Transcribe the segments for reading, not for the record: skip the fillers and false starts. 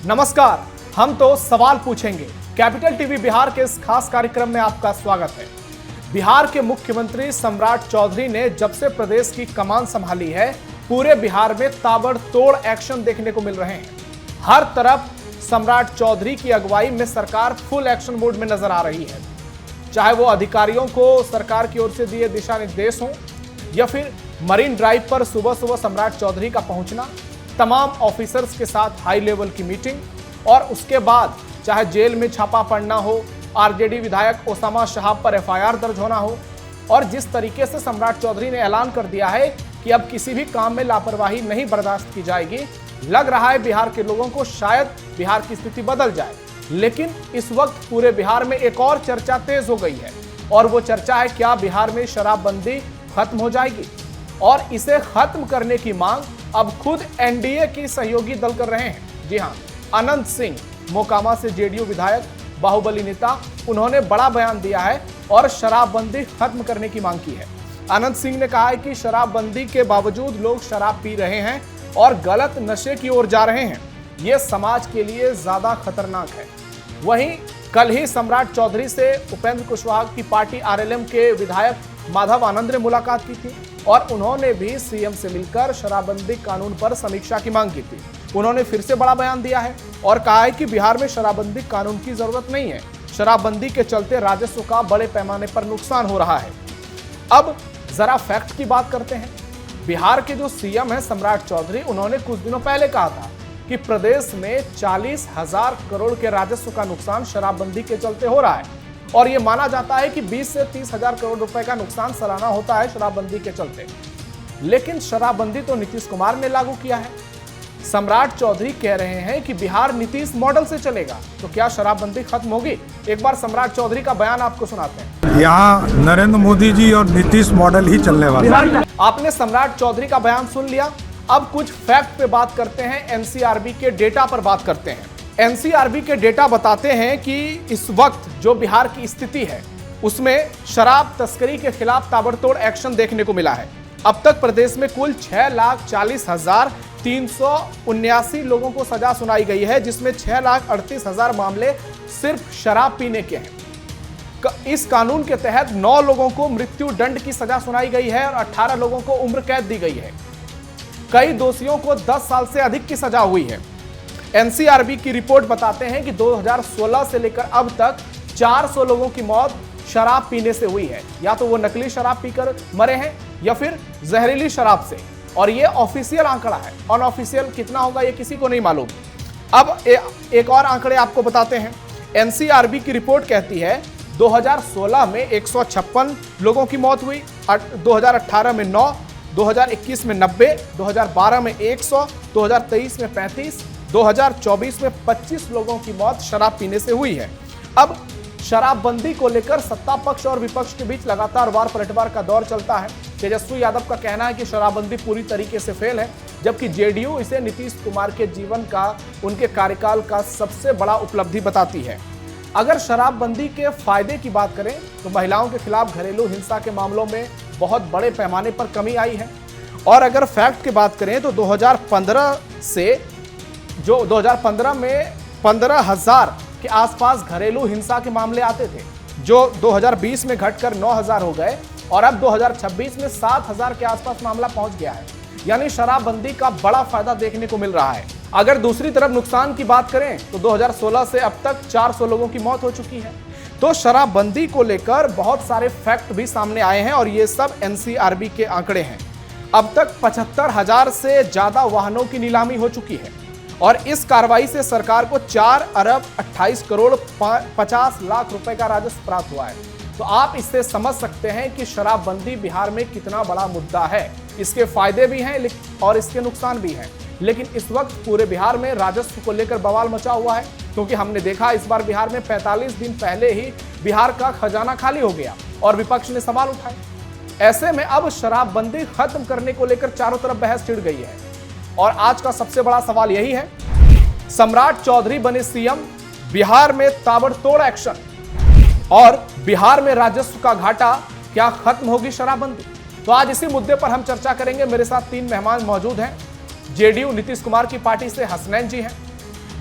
नमस्कार, हम तो सवाल पूछेंगे। कैपिटल टीवी बिहार के इस खास कार्यक्रम में आपका स्वागत है। बिहार के मुख्यमंत्री सम्राट चौधरी ने जब से प्रदेश की कमान संभाली है, पूरे बिहार में ताबड़तोड़ एक्शन देखने को मिल रहे हैं। हर तरफ सम्राट चौधरी की अगुवाई में सरकार फुल एक्शन मोड में नजर आ रही है। चाहे वो अधिकारियों को सरकार की ओर से दिए दिशा निर्देश हों या फिर मरीन ड्राइव पर सुबह सुबह सम्राट चौधरी का पहुंचना, तमाम ऑफिसर्स के साथ हाई लेवल की मीटिंग और उसके बाद चाहे जेल में छापा पड़ना हो, आरजेडी विधायक ओसामा शहाब पर एफआईआर दर्ज होना हो, और जिस तरीके से सम्राट चौधरी ने ऐलान कर दिया है कि अब किसी भी काम में लापरवाही नहीं बर्दाश्त की जाएगी, लग रहा है बिहार के लोगों को शायद बिहार की स्थिति बदल जाए। लेकिन इस वक्त पूरे बिहार में एक और चर्चा तेज हो गई है और वो चर्चा है क्या बिहार में शराबबंदी खत्म हो जाएगी, और इसे खत्म करने की मांग अब खुद एनडीए की सहयोगी दल कर रहे हैं। जी हां, अनंत सिंह मोकामा से जेडीयू विधायक, बाहुबली नेता, उन्होंने बड़ा बयान दिया है और शराबबंदी खत्म करने की मांग की है। अनंत सिंह ने कहा है कि शराबबंदी के बावजूद लोग शराब पी रहे हैं और गलत नशे की ओर जा रहे हैं, ये समाज के लिए ज्यादा खतरनाक है। वहीं कल ही सम्राट चौधरी से उपेंद्र कुशवाहा की पार्टी आरएलएम के विधायक माधव आनंद ने मुलाकात की थी और उन्होंने भी सीएम से मिलकर शराबबंदी कानून पर समीक्षा की मांग की थी। उन्होंने फिर से बड़ा बयान दिया है और कहा है कि बिहार में शराबबंदी कानून की जरूरत नहीं है, शराबबंदी के चलते राजस्व का बड़े पैमाने पर नुकसान हो रहा है। अब जरा फैक्ट की बात करते हैं। बिहार के जो सीएम हैं सम्राट चौधरी, उन्होंने कुछ दिनों पहले कहा था कि प्रदेश में 40,000 करोड़ के राजस्व का नुकसान शराबबंदी के चलते हो रहा है और यह माना जाता है कि 20 से 30,000 करोड़ रुपए का नुकसान सालाना होता है शराबबंदी के चलते। लेकिन शराबबंदी तो नीतीश कुमार ने लागू किया है। सम्राट चौधरी कह रहे हैं कि बिहार नीतीश मॉडल से चलेगा, तो क्या शराबबंदी खत्म होगी? एक बार सम्राट चौधरी का बयान आपको सुनाते हैं। यहाँ नरेंद्र मोदी जी और नीतीश मॉडल ही चलने वाला है। आपने सम्राट चौधरी का बयान सुन लिया। अब कुछ फैक्ट पे बात करते हैं, एनसीआरबी के डेटा पर बात करते हैं। एनसीआरबी के डेटा बताते हैं कि इस वक्त जो बिहार की स्थिति है उसमें शराब तस्करी के खिलाफ ताबड़तोड़ एक्शन देखने को मिला है। अब तक प्रदेश में कुल 6,40,379 लोगों को सजा सुनाई गई है, जिसमें 6,38,000 मामले सिर्फ शराब पीने के हैं। इस कानून के तहत 9 लोगों को मृत्यु दंड की सजा सुनाई गई है और 18 लोगों को उम्र कैद दी गई है। कई दोषियों को 10 साल से अधिक की सजा हुई है। एनसीआरबी की रिपोर्ट बताते हैं कि 2016 से लेकर अब तक 400 लोगों की मौत शराब पीने से हुई है। या तो वो नकली शराब पीकर मरे हैं या फिर जहरीली शराब से, और ये ऑफिशियल आंकड़ा है। अनऑफिशियल कितना होगा ये किसी को नहीं मालूम। अब एक और आंकड़े आपको बताते हैं। एनसीआरबी की रिपोर्ट कहती है 2016 में 156 लोगों की मौत हुई, 2018 में 9, 2021 में 90, 2012 में 100, 2023 में 35, 2024 में 25 लोगों की मौत शराब पीने से हुई है। अब शराबबंदी को लेकर सत्ता पक्ष और विपक्ष के बीच लगातार वार पलटवार का दौर चलता है। तेजस्वी यादव का कहना है कि शराबबंदी पूरी तरीके से फेल है, जबकि जेडीयू इसे नीतीश कुमार के जीवन का, उनके कार्यकाल का सबसे बड़ा उपलब्धि बताती है। अगर शराबबंदी के फायदे की बात करें तो महिलाओं के खिलाफ घरेलू हिंसा के मामलों में बहुत बड़े पैमाने पर कमी आई है। और अगर फैक्ट की बात करें तो 2015 से जो 2015 में 15,000 के आसपास घरेलू हिंसा के मामले आते थे, जो 2020 में घटकर 9,000 हो गए और अब 2026 में 7,000 के आसपास मामला पहुंच गया है। यानी शराबबंदी का बड़ा फायदा देखने को मिल रहा है। अगर दूसरी तरफ नुकसान की बात करें तो 2016 से अब तक 400 लोगों की मौत हो चुकी है। तो शराबबंदी को लेकर बहुत सारे फैक्ट भी सामने आए हैं और ये सब एनसीआरबी के आंकड़े हैं। अब तक 75,000 से ज्यादा वाहनों की नीलामी हो चुकी है और इस कार्रवाई से सरकार को 4 अरब 28 करोड़ 50 लाख रुपए का राजस्व प्राप्त हुआ है। तो आप इससे समझ सकते हैं कि शराबबंदी बिहार में कितना बड़ा मुद्दा है। इसके फायदे भी हैं और इसके नुकसान भी हैं। लेकिन इस वक्त पूरे बिहार में राजस्व को लेकर बवाल मचा हुआ है, क्योंकि हमने देखा इस बार बिहार में 45 दिन पहले ही बिहार का खजाना खाली हो गया और विपक्ष ने सवाल उठाए। ऐसे में अब शराबबंदी खत्म करने को लेकर चारों तरफ बहस छिड़ गई है और आज का सबसे बड़ा सवाल यही है, सम्राट चौधरी बने सीएम, बिहार में ताबड़तोड़ एक्शन और बिहार में राजस्व का घाटा, क्या खत्म होगी शराबबंदी? तो आज इसी मुद्दे पर हम चर्चा करेंगे। मेरे साथ 3 मेहमान मौजूद हैं। जेडीयू नीतीश कुमार की पार्टी से हसनैन जी हैं,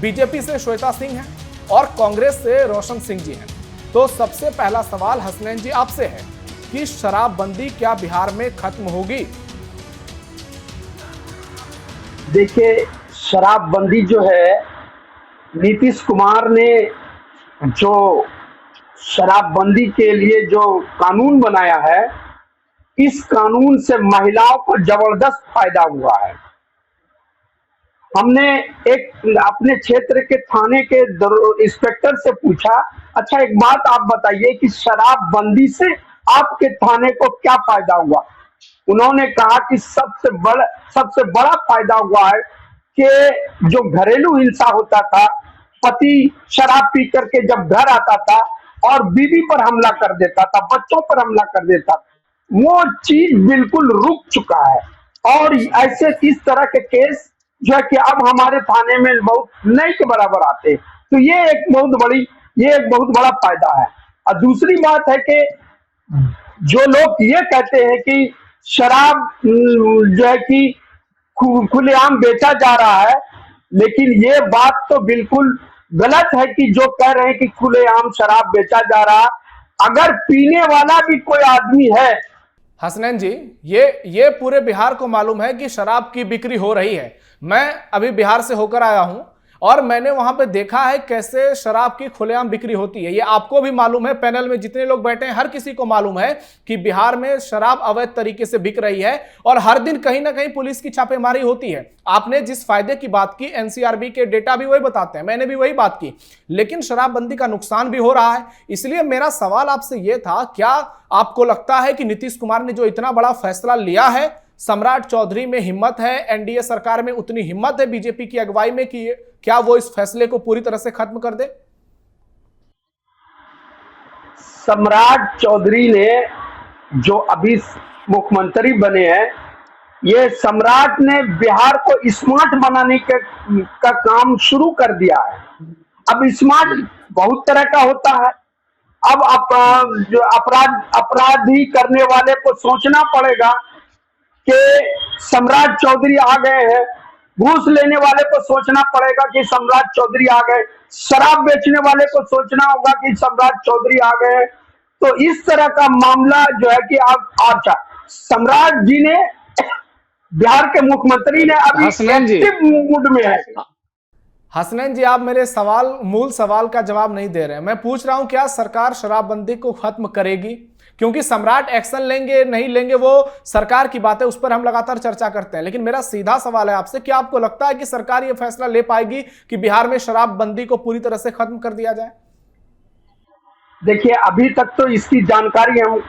बीजेपी से श्वेता सिंह हैं और कांग्रेस से रोशन सिंह जी हैं। तो सबसे पहला सवाल हसनैन जी आपसे है कि शराबबंदी क्या बिहार में खत्म होगी? देखिए, शराबबंदी जो है, नीतीश कुमार ने जो शराबबंदी के लिए जो कानून बनाया है, इस कानून से महिलाओं को जबरदस्त फायदा हुआ है। हमने एक अपने क्षेत्र के थाने के इंस्पेक्टर से पूछा, अच्छा एक बात आप बताइए कि शराबबंदी से आपके थाने को क्या फायदा हुआ? उन्होंने कहा कि सबसे बड़ा फायदा हुआ है कि जो घरेलू हिंसा होता था, पति शराब पी करके जब घर आता था और बीवी पर हमला कर देता था, बच्चों पर हमला कर देता था, वो चीज बिल्कुल रुक चुका है। और ऐसे इस तरह के केस जो है कि अब हमारे थाने में बहुत नहीं के बराबर आते हैं। तो ये एक बहुत बड़ा फायदा है। और दूसरी बात है कि जो लोग ये कहते हैं कि शराब जो है कि खुलेआम बेचा जा रहा है, लेकिन ये बात तो बिल्कुल गलत है कि जो कह रहे हैं कि खुलेआम शराब बेचा जा रहा। अगर पीने वाला भी कोई आदमी है। हसनैन जी, ये पूरे बिहार को मालूम है कि शराब की बिक्री हो रही है। मैं अभी बिहार से होकर आया हूं और मैंने वहां पे देखा है कैसे शराब की खुलेआम बिक्री होती है। ये आपको भी मालूम है, पैनल में जितने लोग बैठे हैं हर किसी को मालूम है कि बिहार में शराब अवैध तरीके से बिक रही है और हर दिन कहीं ना कहीं पुलिस की छापेमारी होती है। आपने जिस फायदे की बात की, एनसीआरबी के डेटा भी वही बताते हैं, मैंने भी वही बात की, लेकिन शराबबंदी का नुकसान भी हो रहा है। इसलिए मेरा सवाल आपसे यह था, क्या आपको लगता है कि नीतीश कुमार ने जो इतना बड़ा फैसला लिया है, सम्राट चौधरी में हिम्मत है, एनडीए सरकार में उतनी हिम्मत है बीजेपी की अगुवाई में कि क्या वो इस फैसले को पूरी तरह से खत्म कर दे? सम्राट चौधरी ने जो अभी मुख्यमंत्री बने हैं, ये सम्राट ने बिहार को स्मार्ट बनाने का काम शुरू कर दिया है। अब स्मार्ट बहुत तरह का होता है। अब जो अपराधी करने वाले को सोचना पड़ेगा कि सम्राट चौधरी आ गए हैं। घूस लेने वाले को सोचना पड़ेगा कि सम्राट चौधरी आ गए। शराब बेचने वाले को सोचना होगा कि सम्राट चौधरी आ गए। तो इस तरह का मामला जो है कि अच्छा, सम्राट जी ने, बिहार के मुख्यमंत्री ने अभी एक्टिव मूड में है। हसनैन जी, आप मेरे मूल सवाल का जवाब नहीं दे रहे हैं। मैं पूछ रहा हूं, क्या सरकार शराबबंदी को खत्म करेगी? क्योंकि सम्राट एक्शन लेंगे नहीं लेंगे वो सरकार की बात है, उस पर हम लगातार चर्चा करते हैं, लेकिन मेरा सीधा सवाल है आपसे, क्या आपको लगता है कि सरकार ये फैसला ले पाएगी कि बिहार में शराबबंदी को पूरी तरह से खत्म कर दिया जाए? देखिए, अभी तक तो इसकी जानकारी हम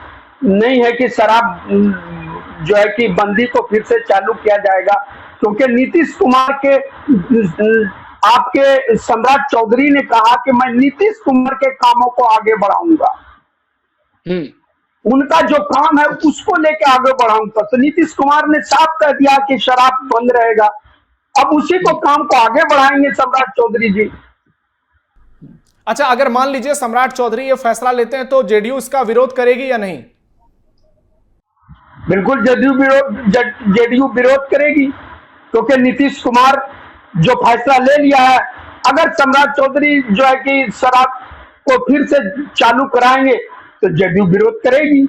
नहीं है कि शराब जो है कि बंदी को फिर से चालू किया जाएगा, क्योंकि नीतीश कुमार के आपके सम्राट चौधरी ने कहा कि मैं नीतीश कुमार के कामों को आगे बढ़ाऊंगा। उनका जो काम है उसको लेके आगे बढ़ाऊंगा। तो नीतीश कुमार ने साफ कह दिया कि शराब बंद रहेगा। अब उसी को काम को आगे बढ़ाएंगे सम्राट चौधरी जी। अच्छा, अगर मान लीजिए सम्राट चौधरी ये फैसला लेते हैं तो जेडीयू इसका विरोध करेगी या नहीं? बिल्कुल जेडीयू विरोध करेगी, क्योंकि नीतीश कुमार जो फैसला ले लिया है, अगर सम्राट चौधरी जो है कि शराब को फिर से चालू कराएंगे तो जेडीयू विरोध करेगी।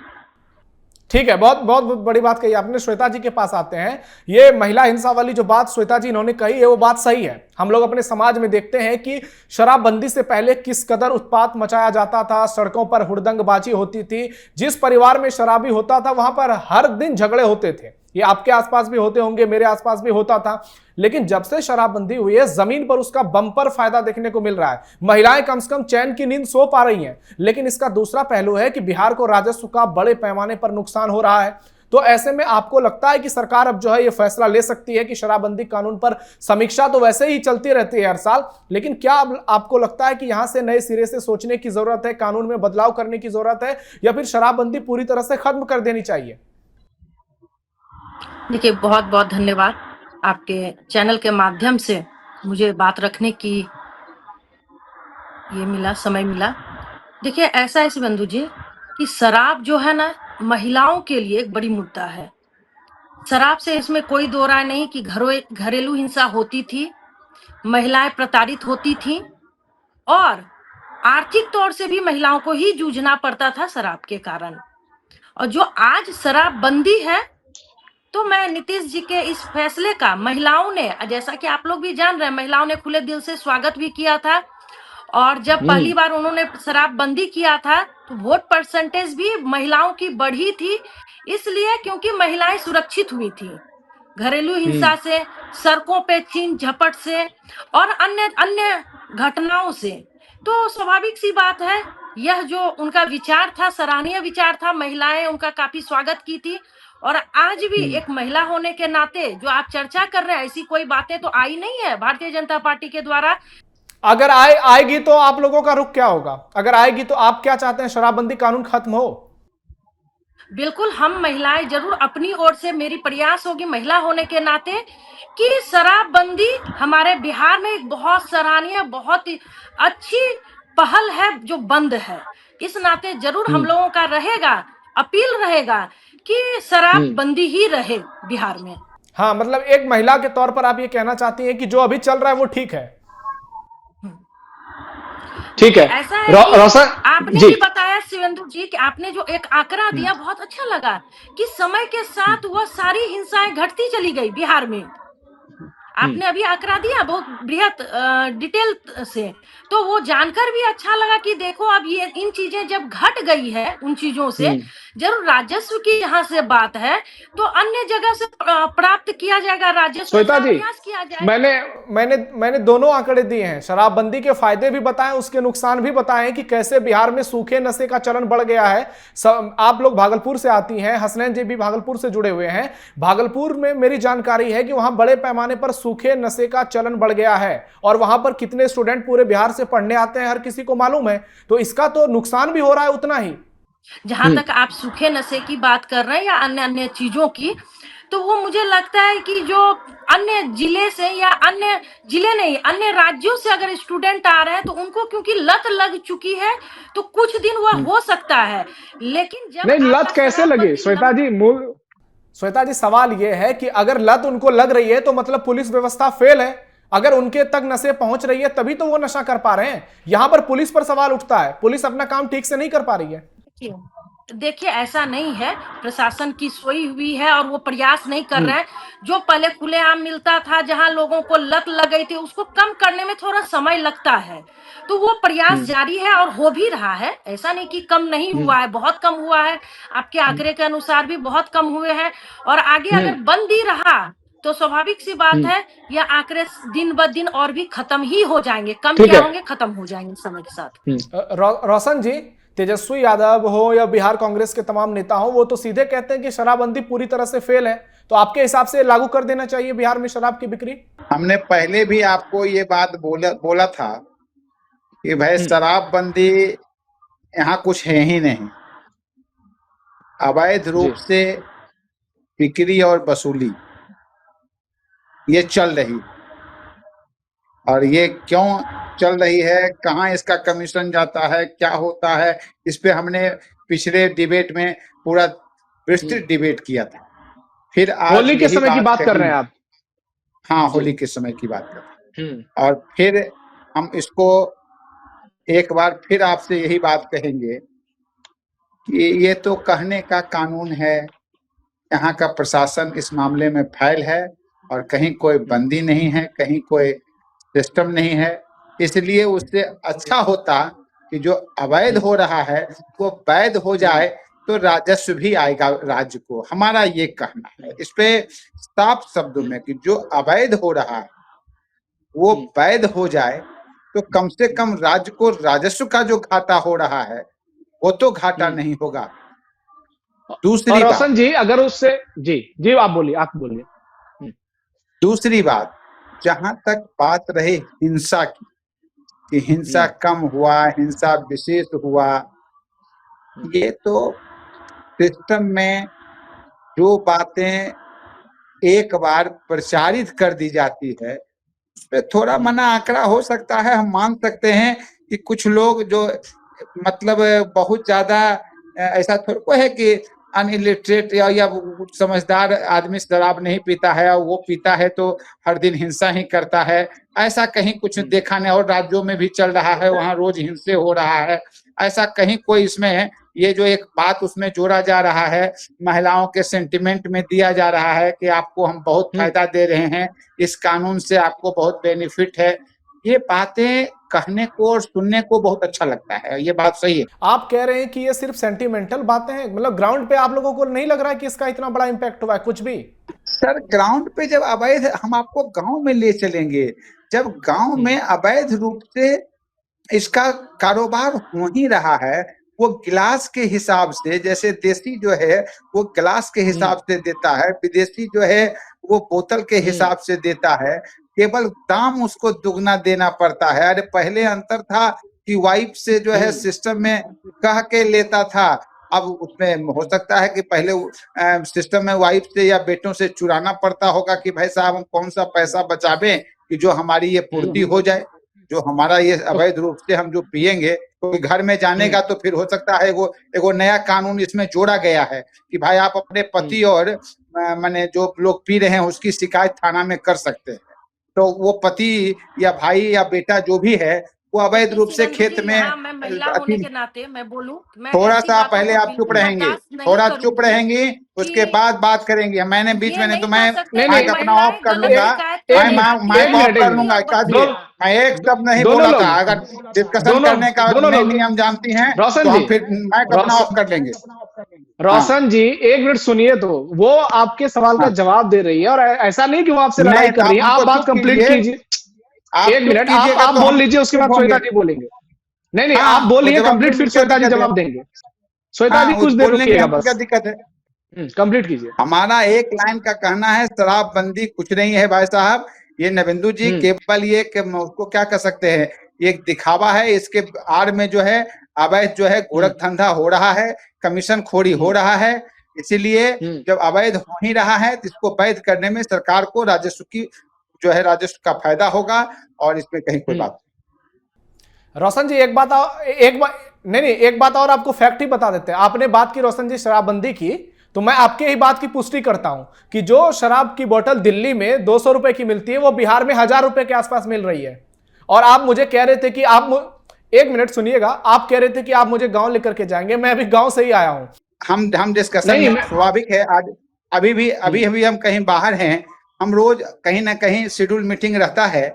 ठीक है, बहुत बहुत बड़ी बात कही आपने। श्वेता जी के पास आते हैं। ये महिला हिंसा वाली जो बात श्वेता जी इन्होंने कही है वो बात सही है। हम लोग अपने समाज में देखते हैं कि शराबबंदी से पहले किस कदर उत्पात मचाया जाता था, सड़कों पर हुड़दंगबाजी होती थी। जिस परिवार में शराबी होता था वहां पर हर दिन झगड़े होते थे। ये आपके आसपास भी होते होंगे, मेरे आसपास भी होता था। लेकिन जब से शराबबंदी हुई है, जमीन पर उसका बम्पर फायदा देखने को मिल रहा है। महिलाएं कम से कम चैन की नींद सो पा रही हैं। लेकिन इसका दूसरा पहलू है कि बिहार को राजस्व का बड़े पैमाने पर नुकसान हो रहा है। तो ऐसे में आपको लगता है कि सरकार अब जो है ये फैसला ले सकती है कि शराबबंदी कानून पर समीक्षा तो वैसे ही चलती रहती है हर साल, लेकिन क्या आपको लगता है कि यहां से नए सिरे से सोचने की जरूरत है, कानून में बदलाव करने की जरूरत है, या फिर शराबबंदी पूरी तरह से खत्म कर देनी चाहिए? देखिए, बहुत बहुत धन्यवाद। आपके चैनल के माध्यम से मुझे बात रखने की समय मिला। देखिए, ऐसा है बंधु जी कि शराब जो है ना, महिलाओं के लिए एक बड़ी मुद्दा है। शराब से इसमें कोई दो राय नहीं कि घरेलू हिंसा होती थी, महिलाएं प्रताड़ित होती थीं और आर्थिक तौर से भी महिलाओं को ही जूझना पड़ता था शराब के कारण। और जो आज शराबबंदी है, तो मैं नीतीश जी के इस फैसले का महिलाओं ने, जैसा कि आप लोग भी जान रहे हैं, महिलाओं ने खुले दिल से स्वागत भी किया था। और जब पहली बार उन्होंने शराबबंदी किया था तो वोट परसेंटेज भी महिलाओं की बढ़ी थी, इसलिए क्योंकि महिलाएं सुरक्षित हुई थी घरेलू हिंसा से, सड़कों पे छीन झपट से और अन्य अन्य घटनाओं से। तो स्वाभाविक सी बात है, यह जो उनका विचार था, सराहनीय विचार था, महिलाएं उनका काफी स्वागत की थी। और आज भी एक महिला होने के नाते जो आप चर्चा कर रहे हैं, ऐसी कोई बातें तो आई नहीं है भारतीय जनता पार्टी के द्वारा। अगर आएगी तो आप लोगों का रुख क्या होगा? अगर आएगी तो आप क्या चाहते हैं, शराबबंदी कानून खत्म हो? बिल्कुल, हम महिलाएं जरूर अपनी ओर से, मेरी प्रयास होगी महिला होने के नाते कि शराबबंदी हमारे बिहार में एक बहुत सराहनीय, बहुत ही अच्छी पहल है जो बंद है। इस नाते जरूर हम लोगों का रहेगा, अपील रहेगा कि शराबबंदी ही रहे बिहार में। हाँ, मतलब एक महिला के तौर पर आप ये कहना चाहती हैं कि जो अभी चल रहा है वो ठीक है? ठीक है। ऐसा है कि रोशन आपने जी, भी बताया शिवेंदु जी कि आपने जो एक आंकड़ा दिया बहुत अच्छा लगा कि समय के साथ वह सारी हिंसाएं घटती चली गई बिहार में। आपने अभी आंकड़ा दिया बहुत बृहत डिटेल से, तो वो जानकर भी अच्छा लगा कि देखो अब ये इन चीजें जब घट गई है उन चीजों से, जरूर राजस्व की यहाँ से बात है तो अन्य जगह से प्राप्त किया जाएगा राजस्व, श्वेता जी, प्रयास किया जाएगा। मैंने दोनों आंकड़े दिए हैं, शराबबंदी के फायदे भी बताएं, उसके नुकसान भी बताएं कि कैसे बिहार में सूखे नशे का चलन बढ़ गया है। आप लोग भागलपुर से आती हैं, हसनैन जी भी भागलपुर से जुड़े हुए हैं। भागलपुर में मेरी जानकारी है कि वहां बड़े पैमाने पर सूखे नशे का चलन बढ़ गया है और वहां पर कितने स्टूडेंट पूरे बिहार से पढ़ने आते हैं हर किसी को मालूम है। तो इसका तो नुकसान भी हो रहा है उतना ही। जहां तक आप सूखे नशे की बात कर रहे हैं या अन्य अन्य चीजों की, तो वो मुझे लगता है कि जो अन्य जिले से या अन्य जिले नहीं, अन्य राज्यों से अगर स्टूडेंट आ रहे हैं तो उनको क्योंकि लत लग चुकी है तो कुछ दिन वह हो सकता है, लेकिन जब नहीं, लत आपका कैसे लगे शराबबंदी श्वेता जी? मूल श्वेता जी, सवाल यह है कि अगर लत उनको लग रही है तो मतलब पुलिस व्यवस्था फेल है। अगर उनके तक नशे पहुंच रही है तभी तो वो नशा कर पा रहे हैं। यहां पर पुलिस पर सवाल उठता है, पुलिस अपना काम ठीक से नहीं कर पा रही है। देखिए ऐसा नहीं है, प्रशासन की सोई हुई है और वो प्रयास नहीं कर रहे हैं। जो पहले खुलेआम मिलता था, जहां लोगों को लत लग गई थी, उसको कम करने में थोड़ा समय लगता है, तो वो प्रयास जारी है और हो भी रहा है। ऐसा नहीं कि कम नहीं हुआ है, बहुत कम हुआ है, आपके आंकड़े के अनुसार भी बहुत कम हुए हैं। और आगे अगर बंद ही रहा तो स्वाभाविक सी बात है, यह आंकड़े दिन ब दिन और भी खत्म ही हो जाएंगे, कम क्या होंगे, खत्म हो जाएंगे समय के साथ। रोशन जी, तेजस्वी यादव हो या बिहार कांग्रेस के तमाम नेता हो, वो तो सीधे कहते हैं कि शराबबंदी पूरी तरह से फेल है। तो आपके हिसाब से लागू कर देना चाहिए बिहार में शराब की बिक्री? हमने पहले भी आपको ये बात बोला था कि भाई शराबबंदी यहाँ कुछ है ही नहीं। अवैध रूप से बिक्री और वसूली ये चल रही, और ये क्यों चल रही है, कहाँ इसका कमीशन जाता है, क्या होता है, इस पे हमने पिछले डिबेट में पूरा विस्तृत डिबेट किया था। फिर आज होली के समय की बात कर रहे हैं आप? हाँ, होली के समय की बात कर रहे हैं। और फिर हम इसको एक बार फिर आपसे यही बात कहेंगे कि ये तो कहने का कानून है, यहाँ का प्रशासन इस मामले में फैल है और कहीं कोई बंदी नहीं है, कहीं कोई सिस्टम नहीं है। इसलिए उससे अच्छा होता कि जो अवैध हो रहा है वो वैध हो जाए तो राजस्व भी आएगा राज्य को। हमारा ये कहना है इस पे साफ शब्दों में कि जो अवैध हो रहा है वो वैध हो जाए तो कम से कम राज्य को राजस्व का जो घाटा हो रहा है वो तो घाटा नहीं होगा। दूसरी रोशन जी, अगर उससे जी आप बोलिए। दूसरी बात, जहां तक बात रही हिंसा की कि हिंसा कम हुआ, हिंसा विशेष हुआ, ये तो सिस्टम में जो बातें एक बार प्रचारित कर दी जाती है उस पे थोड़ा मना आंकड़ा हो सकता है। हम मान सकते हैं कि कुछ लोग जो मतलब बहुत ज्यादा ऐसा थोड़ा है कि अनइलिटरेट या समझदार आदमी शराब नहीं पीता है, और वो पीता है तो हर दिन हिंसा ही करता है, ऐसा कहीं कुछ देखा नहीं। और राज्यों में भी चल रहा है, वहां रोज हिंसे हो रहा है, ऐसा कहीं कोई इसमें ये जो एक बात उसमें जोड़ा जा रहा है, महिलाओं के सेंटिमेंट में दिया जा रहा है कि आपको हम बहुत फायदा दे रहे हैं, इस कानून से आपको बहुत बेनिफिट है, ये बातें कहने को और सुनने को बहुत अच्छा लगता है। ये बात सही है। आप कह रहे हैं कि ये सिर्फ सेंटिमेंटल बातें हैं, मतलब ग्राउंड पे आप लोगों को नहीं लग रहा है कि इसका इतना बड़ा इंपैक्ट हुआ है कुछ भी? सर ग्राउंड पे जब अवैध, हम आपको गांव में ले चलेंगे, जब गांव में अवैध रूप से इसका कारोबार हो ही रहा है, वो गिलास के हिसाब से, जैसे देसी जो है वो गिलास के हिसाब से देता है, विदेशी जो है वो बोतल के हिसाब से देता है, केवल दाम उसको दुगना देना पड़ता है। अरे पहले अंतर था कि वाइफ से जो है सिस्टम में कह के लेता था, अब उसमें हो सकता है कि पहले सिस्टम में वाइफ से या बेटों से चुराना पड़ता होगा कि भाई साहब हम कौन सा पैसा बचावें कि जो हमारी ये पूर्ति हो जाए, जो हमारा ये अवैध रूप से हम जो पिएंगे, तो घर में जाने का तो फिर हो सकता है एगो नया कानून इसमें जोड़ा गया है कि भाई आप अपने पति और माने जो लोग पी रहे हैं उसकी शिकायत थाना में कर सकते हैं। तो वो पति या भाई या बेटा जो भी है वो अवैध रूप से खेत में, मैं महिला होने के नाते मैं बोलूं, थोड़ा सा पहले आप चुप रहेंगे, थोड़ा चुप रहेंगी, उसके बाद बात करेंगे। मैंने बीच में नहीं तो मैं माइक अपना ऑफ कर लूंगा, माइक ऑफ कर लूंगा। मैं एक शब्द नहीं बोला था। अगर डिस्कशन करने का नियम जानती हैं तो हम फिर माइक अपना ऑफ कर लेंगे। रोशन जी एक मिनट सुनिए, तो वो आपके सवाल का जवाब दे रही है और ऐसा नहीं कि वो आपसे लड़ाई कर रही है। आप बात कंप्लीट कीजिए, एक मिनट आप बोल लीजिए, उसके बाद श्वेता जी बोलेंगे। नहीं आप बोलिए कंप्लीट, फिर श्वेता जी जवाब देंगे। श्वेता जी कुछ देर रुकिएगा बस। क्या दिक्कत है? कंप्लीट कीजिए। हमारा एक लाइन का कहना है, शराबबंदी कुछ नहीं है भाई साहब। ये नवेंदु जी केवल ये उसको क्या कह सकते हैं, ये दिखावा है। इसके आड़ में जो है अवैध जो है गोरख धंधा हो रहा है, कमीशन खोरी हो रहा है। इसीलिए जब अवैध हो ही रहा है तो इसको वैध करने में सरकार को राजस्व की जो है राजस्व का फायदा होगा, और इसमें कहीं कोई बात नहीं। रोशन जी एक बात और आपको फैक्ट ही बता देते हैं। आपने बात की रोशन जी शराबबंदी की, तो मैं आपके ही बात की पुष्टि करता हूं कि जो शराब की बोतल दिल्ली में 200 रुपए की मिलती है वो बिहार में 1000 रुपए के आसपास मिल रही है। और आप मुझे कह रहे थे कि एक मिनट सुनिएगा, आप कह रहे थे कि आप मुझे गांव लेकर के जाएंगे। मैं अभी गांव से ही आया हूं। हम डिस्कशन स्वाभाविक है, आज अभी हम कहीं बाहर हैं, हम रोज कहीं ना कहीं शेड्यूल मीटिंग रहता है,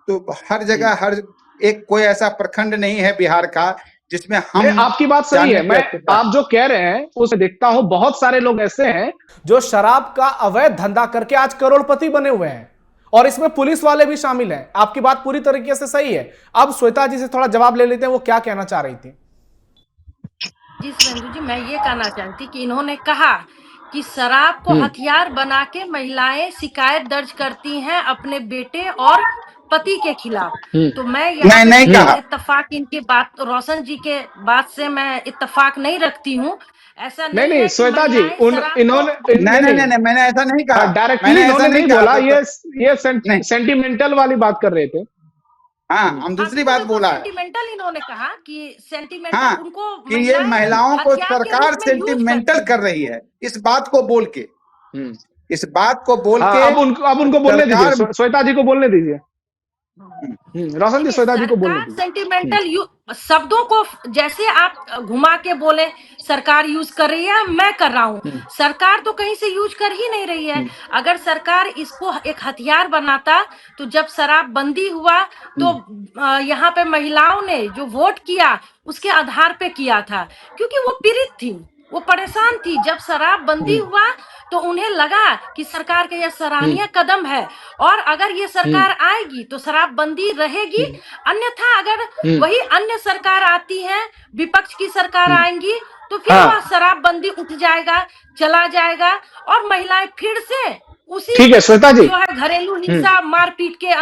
तो हर जगह हर एक कोई ऐसा प्रखंड नहीं है बिहार का जिसमें हम। आपकी बात सही है, मैं आप जो कह रहे हैं उसे देखता हूं, बहुत सारे लोग ऐसे हैं जो शराब का अवैध धंधा करके आज करोड़पति बने हुए हैं, और इसमें पुलिस वाले भी शामिल हैं। आपकी बात पूरी तरीके से सही है। अब श्वेता जी से थोड़ा जवाब ले लेते हैं, वो क्या कहना चाह रही थी। जी सुरेंद्र जी, मैं ये कहना चाहती कि इन्होंने कहा कि शराब को हथियार बना के महिलाएं शिकायत दर्ज करती हैं अपने बेटे और पति के खिलाफ। तो मैं यहाँ इत्तेफाक इनके बात, रोशन जी के बात से मैं इत्तेफाक नहीं रखती हूँ। ऐसा नहीं श्वेता जी, इन्होंने नहीं मैंने ऐसा नहीं कहा, डायरेक्टली इन्होंने नहीं बोला। ये सेंटिमेंटल वाली बात कर रहे थे। हाँ, हम दूसरी बात बोला है। सेंटिमेंटल इन्होंने कहा कि सेंटिमेंटल उनको कि ये महिलाओं को सरकार सेंटिमेंटल कर रही है, इस बात को बोल के, इस बात को बोल के। अब उनको बोलने दीजिए, श्वेता जी को बोलने दीजिए। रोशन जी श्वेता जी को बोलने दीजिए। सेंटिमेंटल शब्दों को जैसे आप घुमा के बोले सरकार यूज कर रही है, मैं कर रहा हूँ। सरकार तो कहीं से यूज कर ही नहीं रही है। अगर सरकार इसको एक हथियार बनाता, तो जब शराबबंदी हुआ तो यहाँ पे महिलाओं ने जो वोट किया उसके आधार पे किया था, क्योंकि वो पीड़ित थी, वो परेशान थी। जब शराबबंदी हुआ तो उन्हें लगा कि सरकार का यह सराहनीय कदम है, और अगर ये सरकार आएगी तो शराबबंदी रहेगी। अन्यथा अगर वही अन्य सरकार आती है, विपक्ष की सरकार आएंगी, तो फिर वह शराबबंदी उठ जाएगा, चला जाएगा, और महिलाएं फिर से उसी ठीक है श्वेता जी, जो है घरेलू हिंसा मारपीट के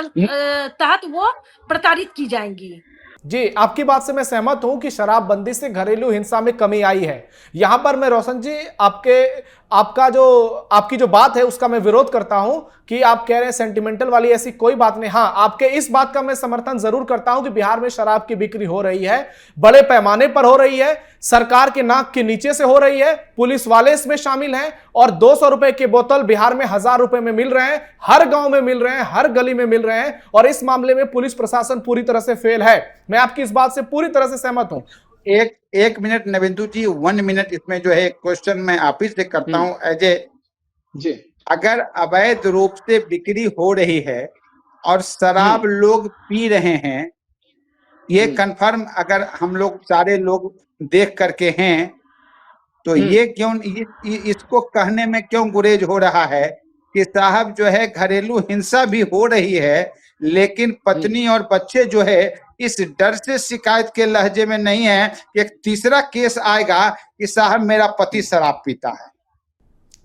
तहत वो प्रताड़ित की जाएंगी। जी, आपकी बात से मैं सहमत हूं कि शराबबंदी से घरेलू हिंसा में कमी आई है। यहां पर मैं रोशन जी आपकी जो बात है उसका मैं विरोध करता हूं कि आप कह रहे हैं सेंटिमेंटल वाली ऐसी कोई बात नहीं। हां, आपके इस बात का मैं समर्थन जरूर करता हूं कि बिहार में शराब की बिक्री हो रही है, बड़े पैमाने पर हो रही है, सरकार के नाक के नीचे से हो रही है, पुलिस वाले इसमें शामिल हैं और 200 रुपए की बोतल बिहार में 1000 रुपए में मिल रहे हैं, हर गांव में मिल रहे हैं, हर गली में मिल रहे हैं और इस मामले में पुलिस प्रशासन पूरी तरह से फेल है। मैं आपकी इस बात से पूरी तरह से सहमत हूं। एक मिनट नवेंदु जी, 1 मिनट इसमें जो है क्वेश्चन मैं आप ही से करता हूं एज ए जी। अगर अवैध रूप से बिक्री हो रही है और शराब लोग पी रहे हैं, ये कंफर्म अगर हम लोग सारे लोग देख करके हैं, तो ये क्यों इसको कहने में क्यों गुरेज हो रहा है कि साहब जो है घरेलू हिंसा भी हो रही है, लेकिन पत्नी और बच्चे जो है इस डर से शिकायत के लहजे में नहीं है कि एक तीसरा केस आएगा कि साहब मेरा पति शराब पीता है।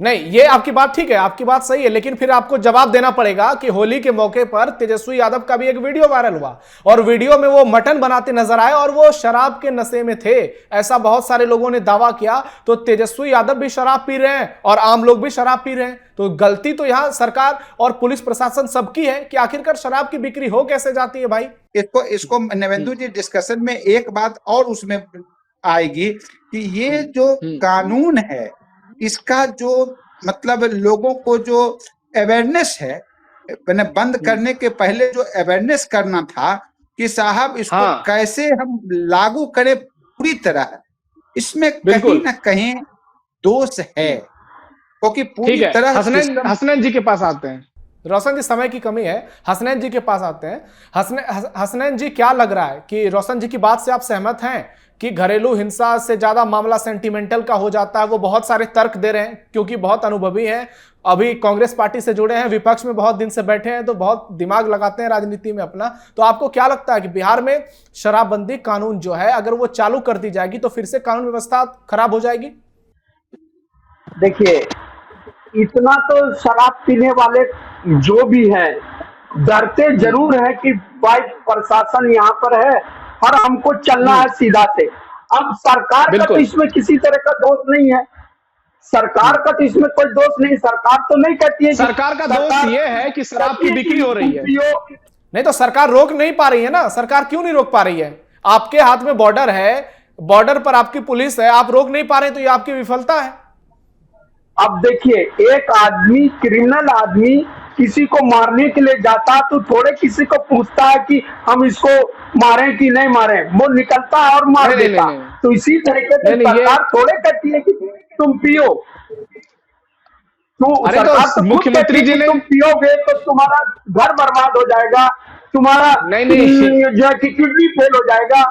नहीं, ये आपकी बात ठीक है, आपकी बात सही है, लेकिन फिर आपको जवाब देना पड़ेगा कि होली के मौके पर तेजस्वी यादव का भी एक वीडियो वायरल हुआ और वीडियो में वो मटन बनाते नजर आए और वो शराब के नशे में थे, ऐसा बहुत सारे लोगों ने दावा किया। तो तेजस्वी यादव भी शराब पी रहे हैं और आम लोग भी शराब पी रहे हैं, तो गलती तो यहां सरकार और पुलिस प्रशासन सबकी है कि आखिरकार शराब की बिक्री हो कैसे जाती है भाई। इसको नवेंदु जी डिस्कशन में एक बात और उसमें आएगी कि ये जो कानून है इसका जो मतलब लोगों को जो अवेयरनेस है, मैंने बंद करने के पहले जो अवेयरनेस करना था कि साहब इसको कैसे हम लागू करें पूरी तरह, इसमें कहीं ना कहीं दोष है, क्योंकि पूरी तरह हसनैन जी के पास आते हैं। रोशन जी, समय की कमी है, हसनैन जी के पास आते हैं। हसनैन जी, क्या लग रहा है कि रोशन जी की बात से आप सहमत हैं कि घरेलू हिंसा से ज्यादा मामला सेंटिमेंटल का हो जाता है? वो बहुत सारे तर्क दे रहे हैं क्योंकि बहुत अनुभवी हैं, अभी कांग्रेस पार्टी से जुड़े हैं, विपक्ष में बहुत दिन से बैठे हैं, तो बहुत दिमाग लगाते हैं राजनीति में अपना। तो आपको क्या लगता है कि बिहार में शराबबंदी कानून जो है अगर वो चालू कर दी जाएगी तो फिर से कानून व्यवस्था खराब हो जाएगी? देखिए, इतना तो शराब पीने वाले जो भी हैं डरते जरूर है कि भाई प्रशासन यहाँ पर है और हमको चलना है सीधा से। अब सरकार का तो इसमें किसी तरह का दोष नहीं है, सरकार का तो इसमें कोई दोष नहीं, सरकार तो नहीं कहती है। सरकार का दोष ये है कि शराब की बिक्री हो रही है। नहीं तो सरकार रोक नहीं पा रही है ना, सरकार क्यों नहीं रोक पा रही है? आपके हाथ में बॉर्डर है, बॉर्डर पर आपकी पुलिस है, आप रोक नहीं पा रहे तो ये आपकी विफलता है। अब देखिए, एक आदमी, क्रिमिनल आदमी किसी को मारने के लिए जाता तो थोड़े किसी को पूछता है कि हम इसको मारें कि नहीं मारें, वो निकलता है और मार देता। तो इसी तरीके से सरकार थोड़े कहती है कि तुम पियो, तो सरकार तो मुख्यमंत्री जी ने तुम पियोगे तो तुम्हारा घर बर्बाद हो जाएगा, तुम्हारा जो है कि किडनी फेल हो जाएगा।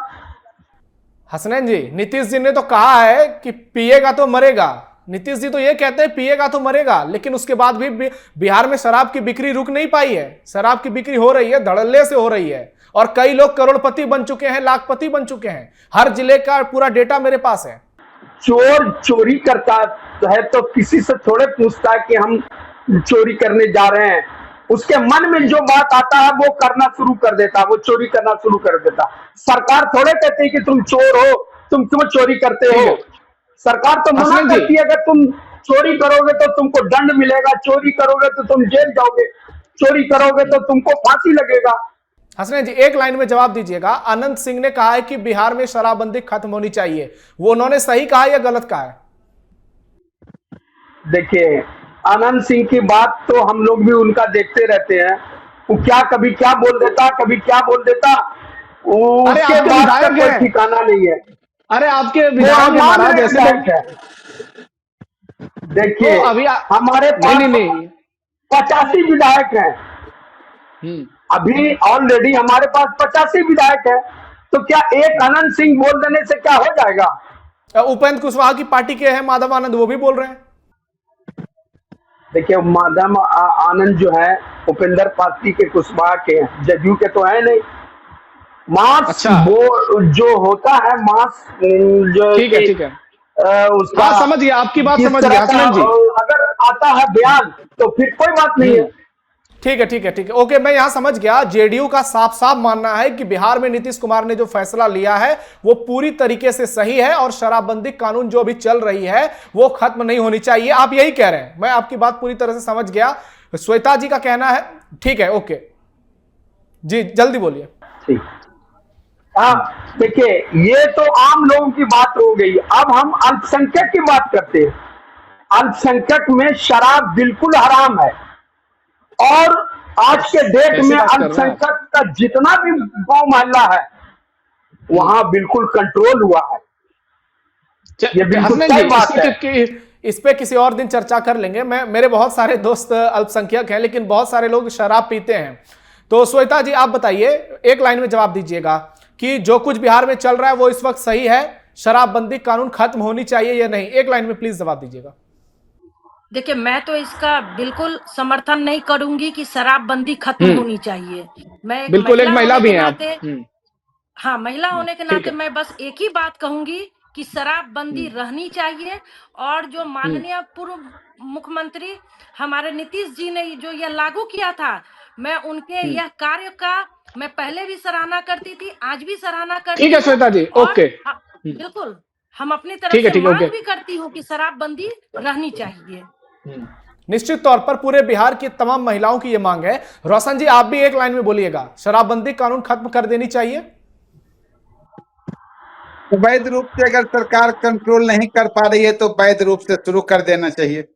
हसनैन जी, नीतीश जी ने तो कहा है कि पिएगा तो मरेगा। नीतीश जी तो ये कहते हैं पिएगा तो मरेगा, लेकिन उसके बाद भी बिहार में शराब की बिक्री रुक नहीं पाई है। शराब की बिक्री हो रही है, धड़ल्ले से हो रही है और कई लोग करोड़पति बन चुके हैं, लाखपति बन चुके हैं। हर जिले का पूरा डेटा मेरे पास है। चोर चोरी करता है तो किसी से थोड़े पूछता है कि हम चोरी करने जा रहे हैं, उसके मन में जो बात आता है वो करना शुरू कर देता, वो चोरी करना शुरू कर देता। सरकार थोड़े कहती है कि तुम चोर हो, तुम क्यों चोरी करते हो। सरकार तो मना करती है अगर तुम चोरी करोगे तो तुमको दंड मिलेगा, चोरी करोगे तो तुम जेल जाओगे, चोरी करोगे तो तुमको फांसी लगेगा। हसनैन जी, एक लाइन में जवाब दीजिएगा। अनंत सिंह ने कहा है कि बिहार में शराबबंदी खत्म होनी चाहिए, वो उन्होंने सही कहा या गलत कहा है? देखिए, अनंत सिंह की बात तो हम लोग भी उनका देखते रहते हैं, वो क्या कभी क्या बोल देता, कभी क्या बोल देता, उसके बाद का कोई ठिकाना नहीं है। अरे आपके विधायक महाराज ऐसे है। देखिए, तो अभी हमारे पास 85 विधायक हैं, अभी ऑलरेडी हमारे पास 85 विधायक है, तो क्या एक अनंत सिंह बोल देने से क्या हो जाएगा? उपेंद्र कुशवाहा की पार्टी के हैं माधव आनंद, वो भी बोल रहे हैं। देखिए, माधव आनंद जो है उपेंद्र पार्टी के, कुशवाहा के, जदयू के तो है नहीं। मास वो जो होता है, मास जो ठीक है उसका समझ गया, आपकी बात समझ गया हसनैन जी। अगर आता है बयान तो फिर कोई बात नहीं है। ठीक है ठीक है ठीक है, ओके, मैं यहां समझ गया। जेडीयू का साफ साफ मानना है कि बिहार में नीतीश कुमार ने जो फैसला लिया है वो पूरी तरीके से सही है और शराबबंदी कानून जो अभी चल रही है वो खत्म नहीं होनी चाहिए, आप यही कह रहे हैं। मैं आपकी बात पूरी तरह से समझ गया। श्वेता जी का कहना है, ठीक है, ओके जी, जल्दी बोलिए। ठीक, हाँ देखिए, ये तो आम लोगों की बात हो गई। अब हम अल्पसंख्यक की बात करते हैं। अल्पसंख्यक में शराब बिल्कुल हराम है और आज के डेट में अल्पसंख्यक का जितना भी गांव मोहल्ला है वहां बिल्कुल कंट्रोल हुआ है। ये बिल्कुल सही बात है। इस पे किसी और दिन चर्चा कर लेंगे। मेरे बहुत सारे दोस्त अल्पसंख्यक हैं लेकिन बहुत सारे लोग शराब पीते हैं। तो श्वेता जी आप बताइए, एक लाइन में जवाब दीजिएगा कि जो कुछ बिहार में चल रहा है वो इस वक्त सही है, शराबबंदी कानून खत्म होनी चाहिए या नहीं? एक लाइन में प्लीज जवाब दीजिएगा। देखिए, मैं तो इसका बिल्कुल समर्थन नहीं करूंगी कि शराबबंदी खत्म होनी चाहिए। मैं बिल्कुल, एक महिला भी हैं आप। हाँ, महिला होने के नाते मैं बस एक ही बात कहूंगी कि शराबबंदी रहनी चाहिए। और जो माननीय पूर्व मुख्यमंत्री हमारे नीतीश जी ने जो यह लागू किया था, मैं उनके यह कार्य का मैं पहले भी सराहना करती थी, आज भी सराहना करती हूँ। ठीक है श्वेता जी, ओके, बिल्कुल हम अपनी तरफ से मांग भी करती हूँ कि शराबबंदी रहनी चाहिए। निश्चित तौर पर पूरे बिहार की तमाम महिलाओं की यह मांग है। रोशन जी आप भी एक लाइन में बोलिएगा, शराबबंदी कानून खत्म कर देनी चाहिए? वैध रूप से अगर सरकार कंट्रोल नहीं कर पा रही है तो वैध रूप से शुरू कर देना चाहिए।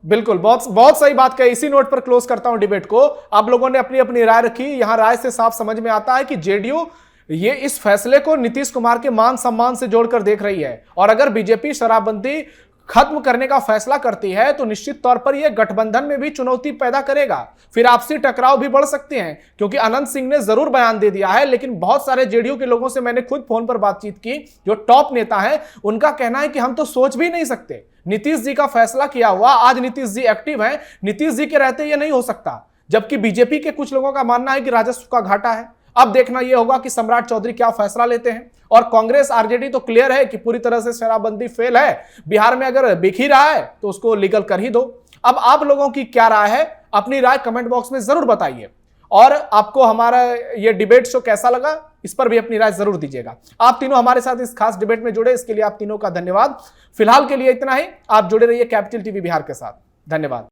बिल्कुल, बहुत बहुत सही बात कही। इसी नोट पर क्लोज करता हूं डिबेट को। आप लोगों ने अपनी अपनी राय रखी। यहां राय से साफ समझ में आता है कि जेडीयू ये इस फैसले को नीतीश कुमार के मान सम्मान से जोड़कर देख रही है और अगर बीजेपी शराबबंदी खत्म करने का फैसला करती है तो निश्चित तौर पर यह गठबंधन में भी चुनौती पैदा करेगा। फिर आपसी टकराव भी बढ़ सकते हैं क्योंकि अनंत सिंह ने जरूर बयान दे दिया है, लेकिन बहुत सारे जेडीयू के लोगों से मैंने खुद फोन पर बातचीत की, जो टॉप नेता है, उनका कहना है कि हम तो सोच भी नहीं सकते। नीतीश जी का फैसला किया हुआ, आज नीतीश जी एक्टिव है, नीतीश जी के रहते यह नहीं हो सकता। जबकि बीजेपी के कुछ लोगों का मानना है कि राजस्व का घाटा है। अब देखना यह होगा कि सम्राट चौधरी क्या फैसला लेते हैं। और कांग्रेस आरजेडी तो क्लियर है कि पूरी तरह से शराबबंदी फेल है। बिहार में अगर बिक ही रहा है तो उसको लीगल कर ही दो। अब आप लोगों की क्या राय है, अपनी राय कमेंट बॉक्स में जरूर बताइए। और आपको हमारा ये डिबेट शो कैसा लगा, इस पर भी अपनी राय जरूर दीजिएगा। आप तीनों हमारे साथ इस खास डिबेट में जुड़े, इसके लिए आप तीनों का धन्यवाद। फिलहाल के लिए इतना ही। आप जुड़े रहिए कैपिटल टीवी बिहार के साथ। धन्यवाद।